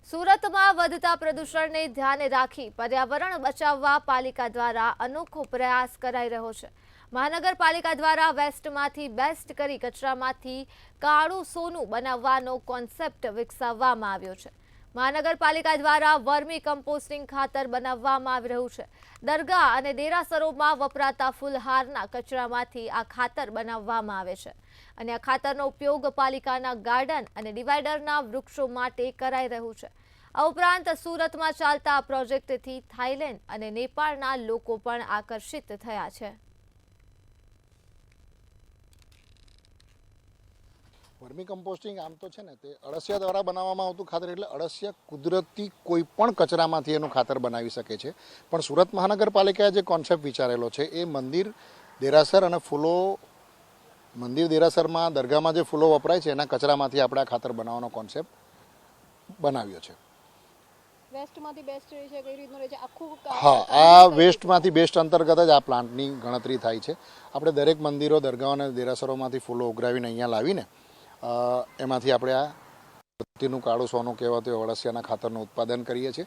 સુરતમાં વધતા પ્રદૂષણને ધ્યાને રાખી પર્યાવરણ બચાવવા પાલિકા દ્વારા અનોખો પ્રયાસ કરાઈ રહ્યો છે। મહાનગરપાલિકા દ્વારા વેસ્ટમાંથી બેસ્ટ કરી કચરામાંથી કાળું સોનું બનાવવાનો કોન્સેપ્ટ વિકસાવવામાં આવ્યો છે। મહાનગરપાલિકા દ્વારા વર્મી કમ્પોસ્ટિંગ ખાતર બનાવવામાં આવી રહ્યું છે। દરગાહ અને દેરાસરોમાં વપરાતા ફૂલહારના કચરામાંથી આ ખાતર બનાવવામાં આવે છે અને આ ખાતરનો ઉપયોગ પાલિકાના ગાર્ડન અને ડિવાઈડરના વૃક્ષો માટે કરાઈ રહ્યું છે। આ ઉપરાંત સુરતમાં ચાલતા આ પ્રોજેક્ટથી થાઈલેન્ડ અને નેપાળના લોકો પણ આકર્ષિત થયા છે। વર્મી કમ્પોસ્ટિંગ આમ તો છે ને તે અળસિયા દ્વારા બનાવવામાં આવતું ખાતર એટલે અળસિયા કુદરતી કોઈ પણ કચરામાંથી એનું ખાતર બનાવી શકે છે। પણ સુરત મહાનગરપાલિકાએ જે કોન્સેપ્ટ વિચારેલો છે એ મંદિર દેરાસર અને ફૂલો મંદિર દેરાસરમાં દરગાહમાં જે ફૂલો વપરાય છે એના કચરામાંથી આપણે આ ખાતર બનાવવાનો કોન્સેપ્ટ બનાવ્યો છે। વેસ્ટમાંથી બેસ્ટ રહે છે, કઈ રીતનું રહે છે આખું? હા, આ વેસ્ટમાંથી બેસ્ટ અંતર્ગત જ આ પ્લાન્ટની ગણતરી થાય છે। આપણે દરેક મંદિરો દરગાહ અને દેરાસરોમાંથી ફૂલો ઉઘરાવીને અહીંયા લાવીને એમાંથી આપણે આ ધરતીનું કાળું સોનું કહેવાતું અળસિયાના ખાતરનું ઉત્પાદન કરીએ છીએ।